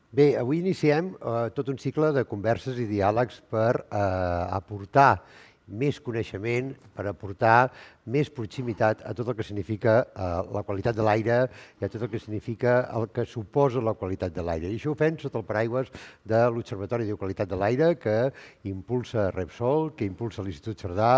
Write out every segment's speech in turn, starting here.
Bé, avui iniciem tot un cicle de converses i diàlegs per aportar més coneixement, per aportar més proximitat a tot el que significa la qualitat de l'aire i a tot el que significa el que suposa la qualitat de l'aire. I això ho fem sota el paraigües de l'Observatori de Qualitat de l'Aire que impulsa Repsol, que impulsa l'Institut Cerdà,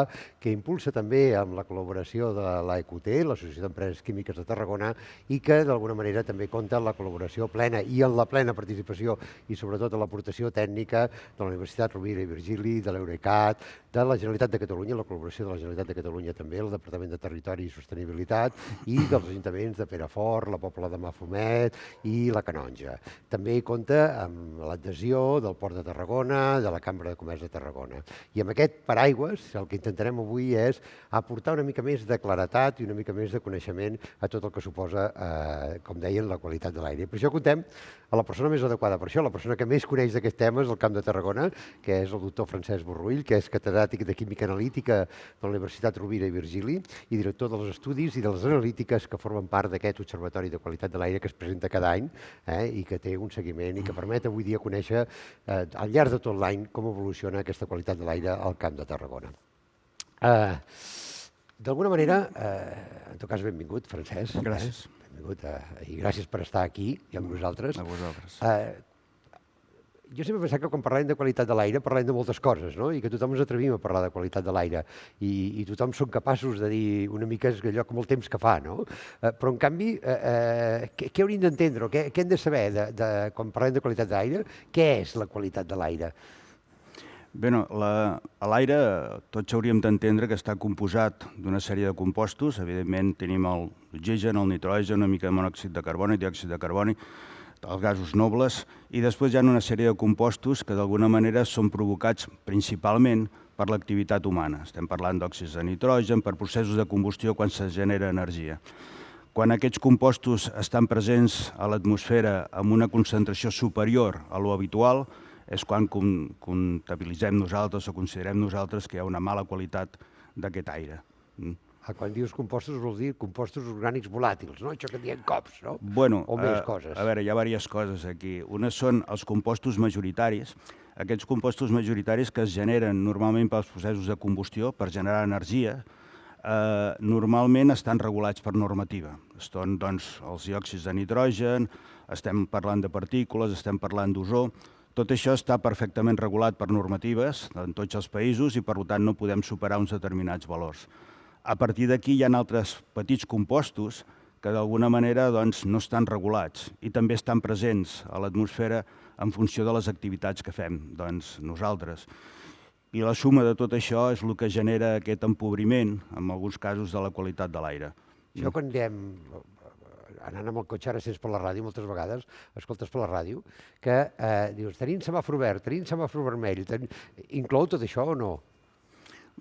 que impulsa també amb la col·laboració de l'AEQT, l'Associació d'Empreses Químiques de Tarragona, i que d'alguna manera també compta amb la col·laboració plena i en la plena participació i sobretot en l'aportació tècnica de la Universitat Rovira i Virgili, de l'Eurecat, de la Generalitat de Catalunya, la col·laboració de la Generalitat de Catalunya també, el Departament de Territori i Sostenibilitat i dels ajuntaments de Perafort, la Pobla de Mafumet i la Canonja. També compta amb l'adhesió del Port de Tarragona, de la Cambra de Comerç de Tarragona. I amb aquest paraigües el que intentarem avui és aportar una mica més de claretat i una mica més de coneixement a tot el que suposa, com deien, la qualitat de l'aire. Per això contem a la persona més adequada per això, la persona que més coneix d'aquest tema és el Camp de Tarragona, que és el doctor Francesc Borrull, que és catedràtic de Química Analítica de la Universitat Rovira i Virgili i director dels estudis i de les analítiques que formen part d'aquest Observatori de Qualitat de l'Aire que es presenta cada any i que té un seguiment i que permet avui dia conèixer al llarg de tot l'any com evoluciona aquesta qualitat de l'aire al Camp de Tarragona. D'alguna manera, en tot cas, benvingut, Francesc. Gràcies. Benvingut i gràcies per estar aquí i amb nosaltres. A vosaltres. Jo sempre he pensat que quan parlem de qualitat de l'aire parlem de moltes coses, no? I que tothom ens atrevim a parlar de qualitat de l'aire i tothom som capaços de dir una mica allò com el temps que fa, no? Però, en canvi, què hauríem d'entendre? Què hem de saber quan parlem de qualitat de l'aire? Què és la qualitat de l'aire? Bé, l'aire tots hauríem d'entendre que està composat d'una sèrie de compostos. Evidentment tenim l'oxigen, el nitrogen, una mica de monòxid de carboni, diòxid de carboni, els gasos nobles, i després hi ha una sèrie de compostos que d'alguna manera són provocats principalment per l'activitat humana. Estem parlant d'òxids de nitrogen, per processos de combustió quan se genera energia. Quan aquests compostos estan presents a l'atmosfera amb una concentració superior a lo habitual, és quan comptabilitzem nosaltres o considerem nosaltres que hi ha una mala qualitat d'aquest aire. Quan dius compostos, vols dir compostos orgànics volàtils, no? Això que en diem cops, no? Bueno, o més coses. A veure, hi ha diverses coses aquí. Unes són els compostos majoritaris. Aquests compostos majoritaris que es generen normalment pels processos de combustió per generar energia, normalment estan regulats per normativa. Són, doncs, els diòxids de nitrogen, estem parlant de partícules, estem parlant d'ozó. Tot això està perfectament regulat per normatives en tots els països i, per tant, no podem superar uns determinats valors. A partir d'aquí hi ha altres petits compostos que d'alguna manera no estan regulats i també estan presents a l'atmosfera en funció de les activitats que fem nosaltres. I la suma de tot això és el que genera aquest empobriment, en alguns casos, de la qualitat de l'aire. Això quan diem, anant amb el cotxe, ara sents per la ràdio moltes vegades, escoltes per la ràdio, que dius, tenim semàfor verd, tenim semàfor vermell, inclou tot això o no?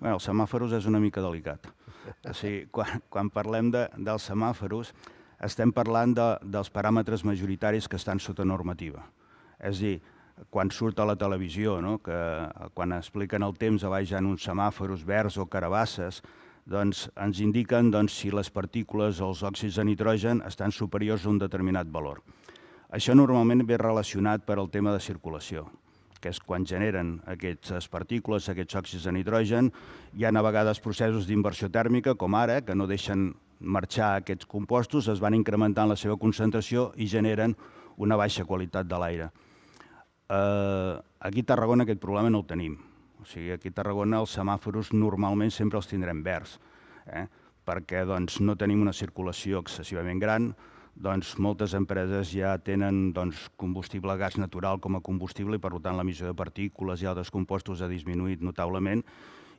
Bé, els semàforos és una mica delicat. O sigui, quan parlem dels semàforos, estem parlant dels paràmetres majoritaris que estan sota normativa. És a dir, quan surt a la televisió, que quan expliquen el temps a baix hi ha uns semàforos verds o carabasses, ens indiquen si les partícules o els òxids de nitrogen estan superiors a un determinat valor. Això normalment ve relacionat per al tema de circulació, que és quan generen aquestes partícules, aquests òxids de nitrogen, hi ha a vegades processos d'inversió tèrmica, com ara, que no deixen marxar aquests compostos, es van incrementant la seva concentració i generen una baixa qualitat de l'aire. Aquí a Tarragona aquest problema no el tenim. O sigui, aquí a Tarragona els semàforos normalment sempre els tindrem verds, perquè no tenim una circulació excessivament gran, moltes empreses ja tenen combustible gas natural com a combustible i per tant l'emissió de partícules i altres compostos ha disminuït notablement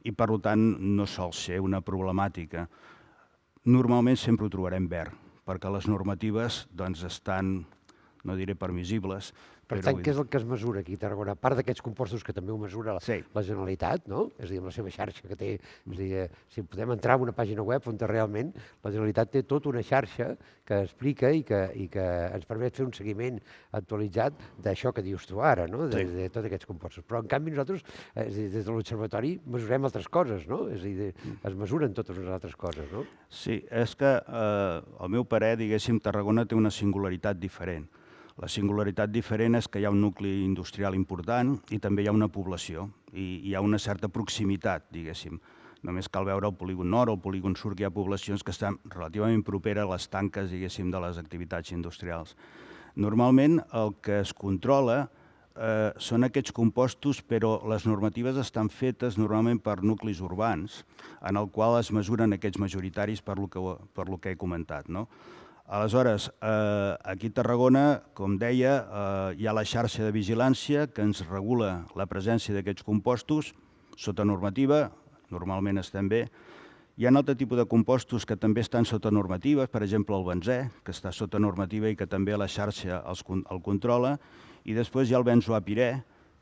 i per tant no sol ser una problemàtica. Normalment sempre ho trobarem verd, perquè les normatives estan, no diré permissibles. Per tant, què és el que es mesura aquí a Tarragona? A part d'aquests compostos que també ho mesura la Generalitat, no? És a dir, amb la seva xarxa que té... És a dir, si podem entrar en una pàgina web on realment la Generalitat té tota una xarxa que explica i que ens permet fer un seguiment actualitzat d'això que dius tu ara, no? De tots aquests compostos. Però, en canvi, nosaltres, des de l'Observatori, mesurem altres coses, no? És a dir, es mesuren totes les altres coses, no? Sí, és que, al meu parer, diguéssim, Tarragona té una singularitat diferent. La singularitat diferent és que hi ha un nucli industrial important i també hi ha una població i hi ha una certa proximitat, diguéssim. Només cal veure el polígon nord o el polígon sud, que hi ha poblacions que estan relativament properes a les tanques, diguéssim, de les activitats industrials. Normalment el que es controla són aquests compostos, però les normatives estan fetes normalment per nuclis urbans, en el qual es mesuren aquests majoritaris per lo que he comentat, no? Aleshores, aquí a Tarragona, com deia, hi ha la xarxa de vigilància que ens regula la presència d'aquests compostos sota normativa, normalment estem bé. Hi ha un altre tipus de compostos que també estan sota normativa, per exemple el benzè, que està sota normativa i que també la xarxa el controla, i després hi ha el benzoapirè,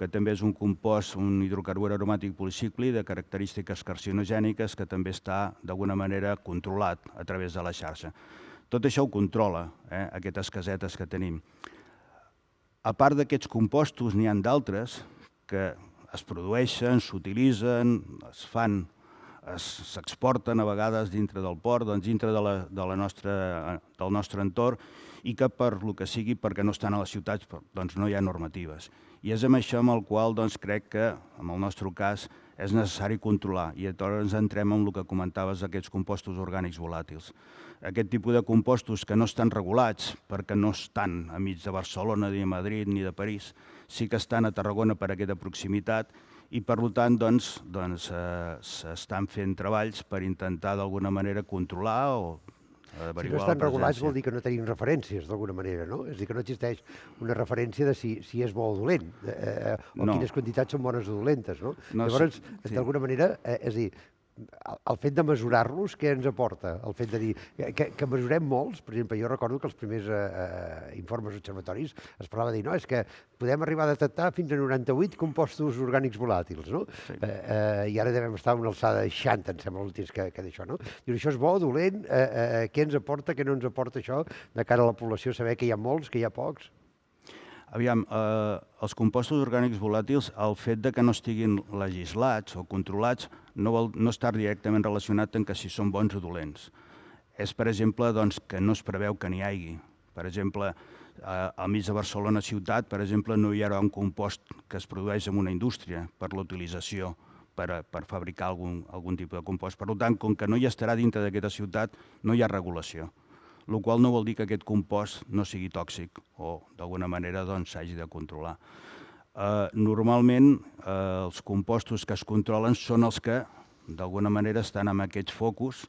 que també és un compost, un hidrocarbur aromàtic policíclic de característiques carcinogèniques que també està d'alguna manera controlat a través de la xarxa. Tot això ho controla, aquestes casetes que tenim. A part d'aquests compostos, n'hi ha d'altres que es produeixen, s'utilitzen, s'exporten a vegades dintre del port, dintre del nostre entorn, i que per lo que sigui, perquè no estan a les ciutats, doncs no hi ha normatives. I és amb això amb el qual crec que, en el nostre cas, és necessari controlar. I llavors ens entrem en el que comentaves d'aquests compostos orgànics volàtils. Aquest tipus de compostos que no estan regulats, perquè no estan enmig de Barcelona, ni de Madrid, ni de París, sí que estan a Tarragona per aquesta proximitat i, per tant, s'estan fent treballs per intentar d'alguna manera controlar o averiguar la presència. Si no estan regulats vol dir que no tenim referències, d'alguna manera, no? És a dir, que no existeix una referència de si és bo o dolent, o quines quantitats són bones o dolentes, no? Llavors, d'alguna manera, és a dir, el fet de mesurar-los, què ens aporta? El fet de dir que mesurem molts, per exemple, jo recordo que els primers informes observatoris es parlava de dir, no, és que podem arribar a detectar fins a 98 compostos orgànics volàtils, no? I ara devem estar a una alçada de 60, em sembla, l'últim que d'això, no? Diu, això és bo, dolent, què ens aporta, què no ens aporta això, de cara a la població, saber que hi ha molts, que hi ha pocs? Aviam, els compostos orgànics volàtils, el fet de que no estiguin legislats o controlats no està directament relacionat amb que si són bons o dolents. És, per exemple, que no es preveu que n'hi hagi. Per exemple, al mig de Barcelona ciutat, per exemple, no hi haurà un compost que es produeix en una indústria per l'utilització per fabricar algun tipus de compost. Per tant, com que no hi estarà dintre d'aquesta ciutat, no hi ha regulació. El qual no vol dir que aquest compost no sigui tòxic o, d'alguna manera, s'hagi de controlar. Normalment, els compostos que es controlen són els que, d'alguna manera, estan en aquests focus,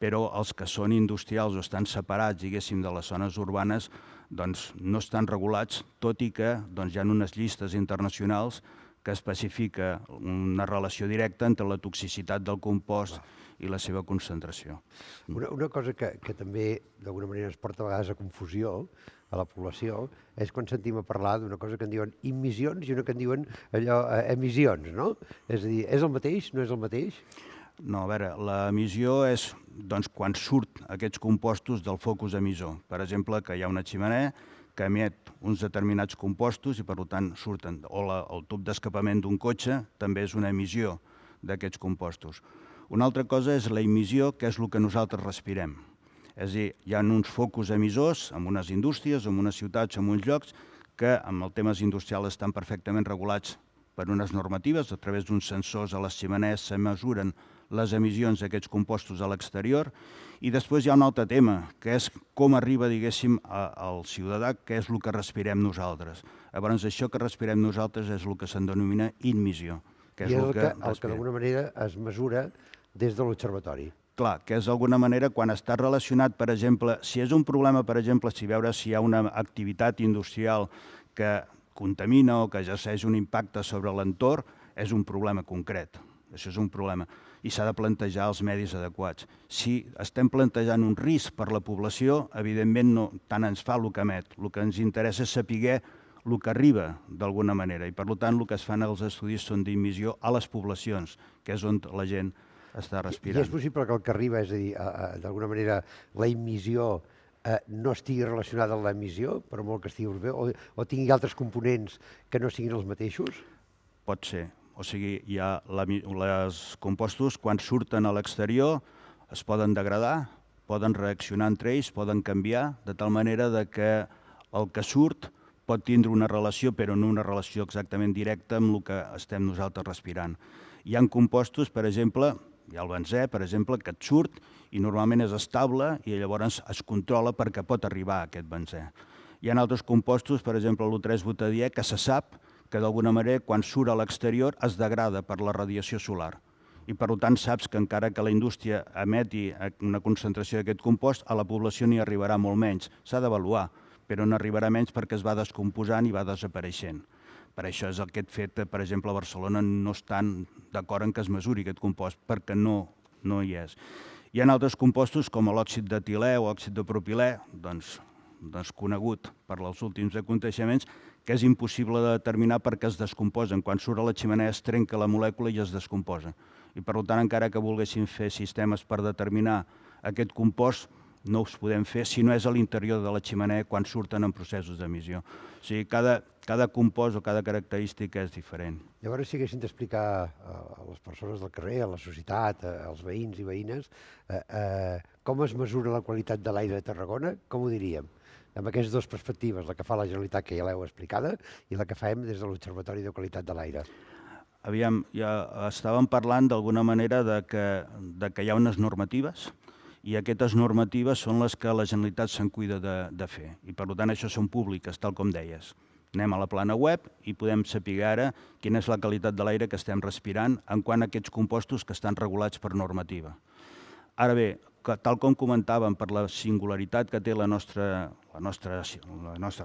però els que són industrials o estan separats, diguéssim, de les zones urbanes, no estan regulats, tot i que hi ha unes llistes internacionals que especifica una relació directa entre la toxicitat del compost i la seva concentració. Una cosa que també d'alguna manera ens porta a vegades a confusió a la població és quan sentim a parlar d'una cosa que en diuen immissions i una que en diuen emissions, no? És a dir, és el mateix, no és el mateix? No, a veure, l'emissió és quan surt aquests compostos del focus emissor. Per exemple, que hi ha una xemeneia que emet uns determinats compostos i, per tant, surten. O el tub d'escapament d'un cotxe també és una emissió d'aquests compostos. Una altra cosa és la emissió, que és el que nosaltres respirem. És a dir, hi ha uns focus emissors en unes indústries, en unes ciutats, en uns llocs, que amb els temes industrials estan perfectament regulats per unes normatives. A través d'uns sensors a les xemeneies se mesuren les emissions d'aquests compostos a l'exterior. I després hi ha un altre tema, que és com arriba, diguéssim, al ciutadà, que és el que respirem nosaltres. Llavors, això que respirem nosaltres és el que se'n denomina immissió. I és el que d'alguna manera es mesura des de l'observatori. Clar, que és d'alguna manera quan està relacionat, per exemple, si és un problema, per exemple, si veure si hi ha una activitat industrial que contamina o que exerceix un impacte sobre l'entorn, és un problema concret. Això és un problema. I s'ha de plantejar els medis adequats. Si estem plantejant un risc per la població, evidentment no tant ens fa el que emet. El que ens interessa és saber el que arriba d'alguna manera. I per tant, el que es fan els estudis són d'immissió a les poblacions, que és on la gent està respirant. I és possible que el que arriba, és a dir, d'alguna manera, la immissió no estigui relacionada amb l'emissió, per molt que estigui europeu, o tingui altres components que no siguin els mateixos? Pot ser. O sigui, els compostos, quan surten a l'exterior, es poden degradar, poden reaccionar entre ells, poden canviar, de tal manera que el que surt pot tindre una relació, però no una relació exactament directa amb el que estem nosaltres respirant. Hi ha compostos, per exemple, hi ha el benzè, per exemple, que et surt i normalment és estable i llavors es controla perquè pot arribar a aquest benzè. Hi ha altres compostos, per exemple, l'1,3-butadiè, que se sap que d'alguna manera quan surt a l'exterior es degrada per la radiació solar. I per tant saps que encara que la indústria emeti una concentració d'aquest compost, a la població n'hi arribarà molt menys. S'ha d'avaluar, però n'arribarà menys perquè es va descomposant i va desapareixent. Per això és aquest fet que, per exemple, a Barcelona no estan d'acord en que es mesuri aquest compost, perquè no hi és. Hi ha altres compostos com l'òxid d'etilè o òxid de propilè, doncs conegut per els últims aconteixements, que és impossible de determinar perquè es descomposen. Quan surt a la xemeneia es trenca la molècula i es descomposa. I per tant, encara que volguéssim fer sistemes per determinar aquest compost, no us podem fer si no és a l'interior de la xemeneia quan surten en processos d'emissió. O sigui, cada compost o cada característica és diferent. Llavors, si haguessin d'explicar a les persones del carrer, a la societat, als veïns i veïnes, com es mesura la qualitat de l'aire de Tarragona, com ho diríem? Amb aquestes dues perspectives, la que fa la Generalitat, que ja l'heu explicada, i la que fem des de l'Observatori de Qualitat de l'Aire. Aviam, ja estàvem parlant d'alguna manera de que hi ha unes normatives i aquestes normatives són les que la Generalitat se'n cuida de fer. I per tant això són públiques, tal com deies. Anem a la plana web i podem saber ara quina és la qualitat de l'aire que estem respirant en quant a aquests compostos que estan regulats per normativa. Ara bé, tal com comentàvem, per la singularitat que té la nostra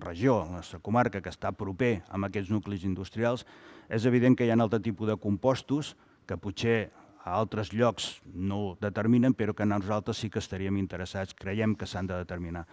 regió, la nostra comarca, que està proper a aquests nuclis industrials, és evident que hi ha un altre tipus de compostos que potser a altres llocs no ho determinen, però que nosaltres sí que estaríem interessats, creiem que s'han de determinar.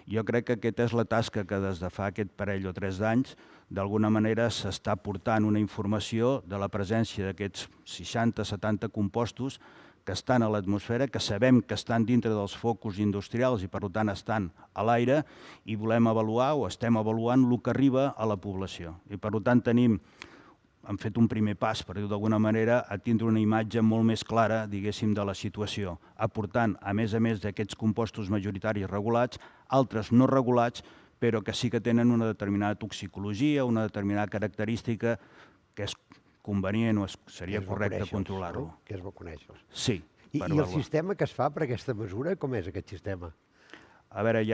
Jo crec que aquesta és la tasca que des de fa aquest parell o 3 d'anys d'alguna manera s'està portant una informació de la presència d'aquests 60-70 compostos que estan a l'atmosfera, que sabem que estan dintre dels focus industrials i per tant estan a l'aire i volem avaluar o estem avaluant el que arriba a la població. I per tant hem fet un primer pas, per dir-ho d'alguna manera, a tindre una imatge molt més clara, diguéssim, de la situació, aportant, a més d'aquests compostos majoritaris regulats, altres no regulats, però que sí que tenen una determinada toxicologia, una determinada característica que és convenient o seria correcte controlar-lo. Que és bo conèixer-los. Sí. I el sistema que es fa per aquesta mesura, com és aquest sistema? A veure,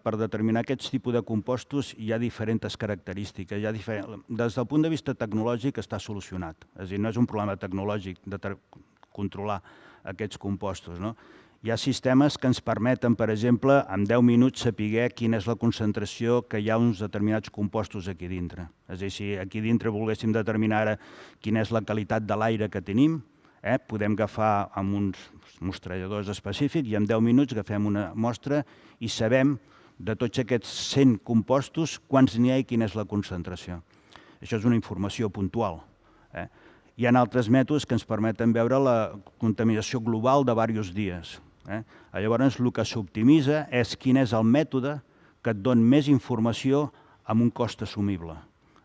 per determinar aquests tipus de compostos hi ha diferents característiques. Des del punt de vista tecnològic està solucionat. És a dir, no és un problema tecnològic de controlar aquests compostos. Hi ha sistemes que ens permeten, per exemple, en 10 minuts saber quina és la concentració que hi ha uns determinats compostos aquí dintre. És a dir, si aquí dintre volguéssim determinar ara quina és la qualitat de l'aire que tenim, podem agafar amb uns mostralladors específics i en 10 minuts agafem una mostra i sabem de tots aquests 100 compostos quants n'hi ha i quina és la concentració. Això és una informació puntual. Hi ha altres mètodes que ens permeten veure la contaminació global de diversos dies. Llavors, el que s'optimitza és quin és el mètode que et dona més informació amb un cost assumible.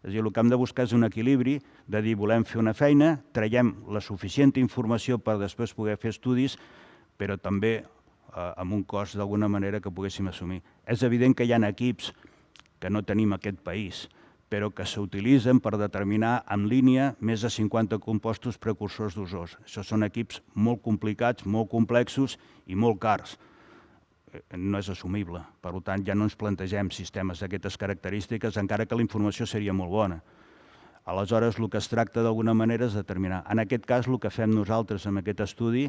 És a dir, el que hem de buscar és un equilibri de dir volem fer una feina, traiem la suficient informació per després poder fer estudis, però també amb un cost d'alguna manera que poguéssim assumir. És evident que hi ha equips que no tenim en aquest país, però que s'utilitzen per determinar en línia més de 50 compostos precursors d'ozó. Això són equips molt complicats, molt complexos i molt cars. No és assumible. Per tant, ja no ens plantegem sistemes d'aquestes característiques, encara que la informació seria molt bona. Aleshores, el que es tracta d'alguna manera és determinar. En aquest cas, el que fem nosaltres amb aquest estudi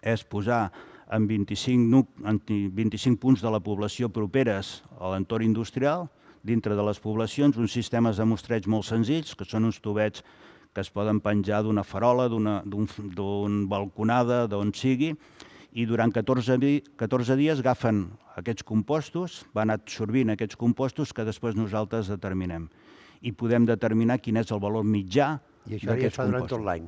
és posar en 25 punts de la població properes a l'entorn industrial, dintre de les poblacions, uns sistemes de mostreig molt senzills, que són uns tubets que es poden penjar d'una farola, d'una balconada, d'on sigui, i durant 14 dies agafen aquests compostos, van absorbint aquests compostos que després nosaltres determinem. I podem determinar quin és el valor mitjà d'aquests compostos. I això ja es fa durant tot l'any?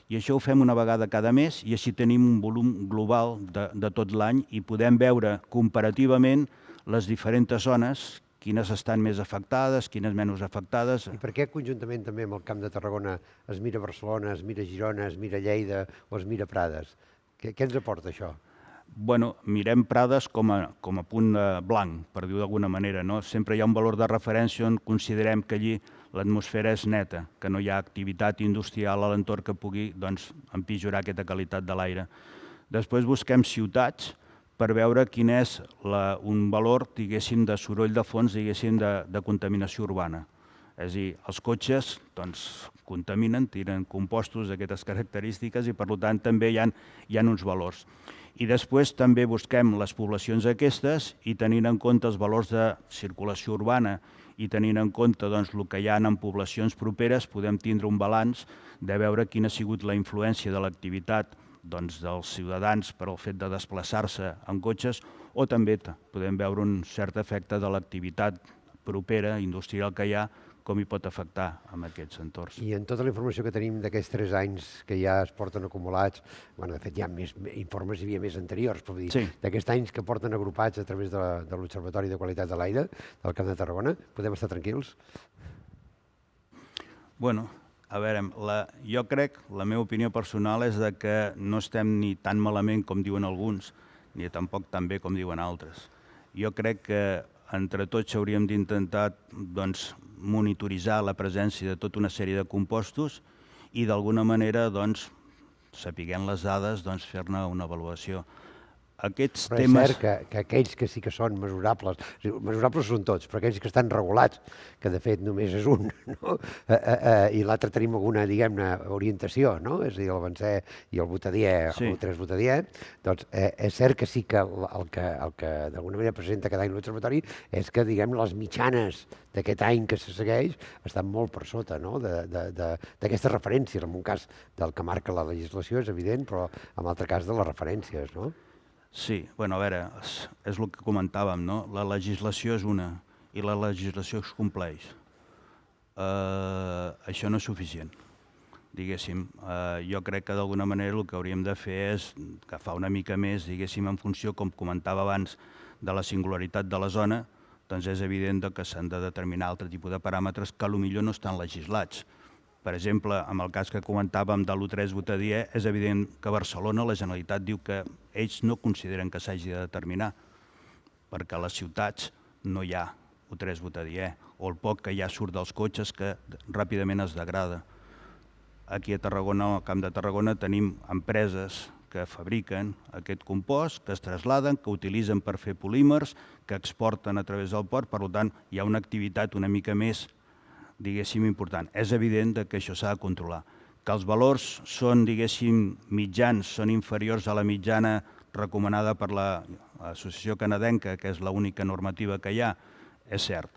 I això ho fem una vegada cada mes i així tenim un volum global de tot l'any i podem veure comparativament les diferents zones, quines estan més afectades, quines menys afectades. I per què conjuntament també amb el Camp de Tarragona es mira Barcelona, es mira Girona, es mira Lleida o es mira Prades? Què ens aporta això? Bueno, mirem Prades com a punt blanc, per dir-ho d'alguna manera, no? Sempre hi ha un valor de referència on considerem que allí l'atmosfera és neta, que no hi ha activitat industrial a l'entorn que pugui empitjorar aquesta qualitat de l'aire. Després busquem ciutats per veure quin és un valor, diguéssim, de soroll de fons, diguéssim, de contaminació urbana. És a dir, els cotxes contaminen, tiren compostos d'aquestes característiques i, per tant, també hi ha uns valors. I després també busquem les poblacions aquestes i tenint en compte els valors de circulació urbana i tenint en compte el que hi ha en poblacions properes, podem tindre un balanç de veure quina ha sigut la influència de l'activitat dels ciutadans per al fet de desplaçar-se en cotxes o també podem veure un cert efecte de l'activitat propera, industrial que hi ha, com hi pot afectar en aquests entorns. I en tota la informació que tenim d'aquests 3 anys que ja es porten acumulats, bueno, de fet hi ha més informes, hi havia més anteriors, però vull dir, d'aquests anys que porten agrupats a través de l'Observatori de Qualitat de l'Aire del Camp de Tarragona, podem estar tranquils? Bueno, a veure, jo crec, la meva opinió personal és que no estem ni tan malament com diuen alguns, ni tampoc tan bé com diuen altres. Jo crec que entre tots hauríem d'intentar monitoritzar la presència de tota una sèrie de compostos i d'alguna manera, sapiguent les dades, fer-ne una avaluació. Aquests temes... Però és cert que aquells que sí que són mesurables són tots, però aquells que estan regulats, que de fet només és un, no? I l'altre tenim alguna, diguem-ne, orientació, no? És a dir, el benzè i el butadiè, el 3-butadiè, doncs és cert que sí que el que d'alguna manera presenta cada any l'Observatori és que, diguem, les mitjanes d'aquest any que se segueix estan molt per sota, no?, d'aquestes referències. En un cas del que marca la legislació és evident, però en l'altre cas de les referències, no? Sí, bueno, a veure, és el que comentàvem, no? La legislació és una i la legislació es compleix. Això no és suficient, diguéssim. Jo crec que d'alguna manera el que hauríem de fer és agafar una mica més, diguéssim, en funció, com comentava abans, de la singularitat de la zona, doncs és evident que s'han de determinar altre tipus de paràmetres que potser no estan legislats. Per exemple, en el cas que comentàvem de l'1,3-butadiè, és evident que a Barcelona la Generalitat diu que ells no consideren que s'hagi de determinar, perquè a les ciutats no hi ha 1,3-butadiè, o el poc que ja surt dels cotxes que ràpidament es degrada. Aquí a Tarragona, al Camp de Tarragona, tenim empreses que fabriquen aquest compost, que es traslladen, que utilitzen per fer polímers, que exporten a través del port, per tant, hi ha una activitat una mica més, diguéssim, important. És evident que això s'ha de controlar. Que els valors són, diguéssim, mitjans, són inferiors a la mitjana recomanada per l'Associació Canadenca, que és l'única normativa que hi ha, és cert.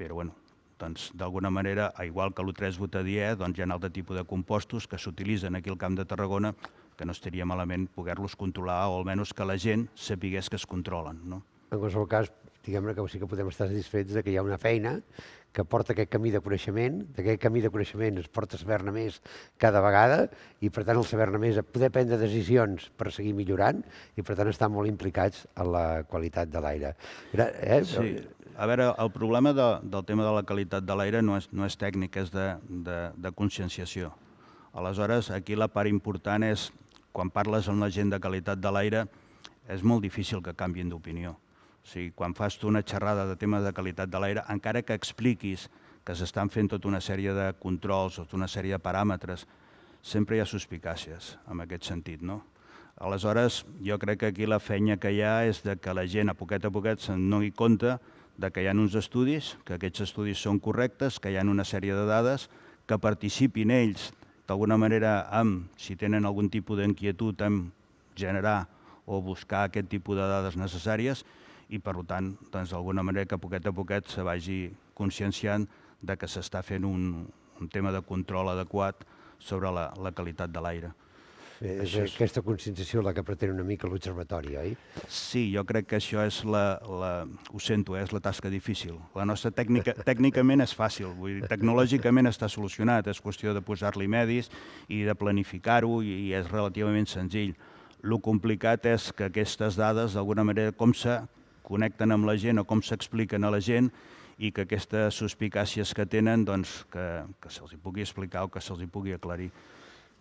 Però, bueno, doncs, d'alguna manera, igual que l'1,3-butadiè, hi ha un altre tipus de compostos que s'utilitzen aquí al Camp de Tarragona que no estaria malament poder-los controlar o almenys que la gent sapigués que es controlen, no? En qualsevol cas, diguem-ne que sí que podem estar satisfets que hi ha una feina que porta aquest camí de coneixement, d'aquest camí de coneixement es porta a saber-ne més cada vegada i, per tant, el saber-ne més, poder prendre decisions per seguir millorant i, per tant, estar molt implicats en la qualitat de l'aire. Sí. A veure, el problema del tema de la qualitat de l'aire no és tècnic, és de conscienciació. Aleshores, aquí la part important és, quan parles amb la gent de qualitat de l'aire, és molt difícil que canviïn d'opinió. O sigui, quan fas tu una xerrada de temes de qualitat de l'aire, encara que expliquis que s'estan fent tota una sèrie de controls o tota una sèrie de paràmetres, sempre hi ha suspicàcies en aquest sentit, no? Aleshores, jo crec que aquí la feina que hi ha és que la gent a poquet se'n doni compte que hi ha uns estudis, que aquests estudis són correctes, que hi ha una sèrie de dades, que participin ells d'alguna manera si tenen algun tipus d'inquietud en generar o buscar aquest tipus de dades necessàries i, per tant, d'alguna manera que a poquet se vagi conscienciant que s'està fent un tema de control adequat sobre la qualitat de l'aire. És aquesta conscienciació la que pretén una mica l'Observatori, oi? Sí, jo crec que això és ho sento, és la tasca difícil. La nostra tècnicament és fàcil, vull dir, tecnològicament està solucionat, és qüestió de posar-li medis i de planificar-ho i és relativament senzill. El complicat és que aquestes dades, d'alguna manera, com se connecten amb la gent o com s'expliquen a la gent i que aquestes suspicàcies que tenen, que se'ls pugui explicar o que se'ls pugui aclarir.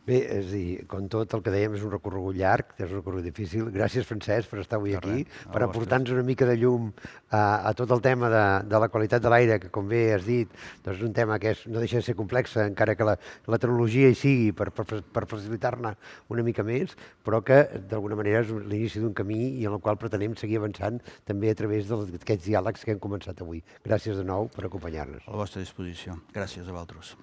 Bé, és a dir, com tot el que dèiem, és un recorregut llarg, és un recorregut difícil. Gràcies, Francesc, per estar avui aquí, per aportar-nos una mica de llum a tot el tema de la qualitat de l'aire, que, com bé has dit, doncs és un tema que no deixa de ser complex, encara que la tecnologia hi sigui per facilitar-ne una mica més, però que d'alguna manera és l'inici d'un camí i en el qual pretenem seguir avançant també a través d'aquests diàlegs que hem començat avui. Gràcies de nou per acompanyar-nos. A la vostra disposició. Gràcies a vosaltres.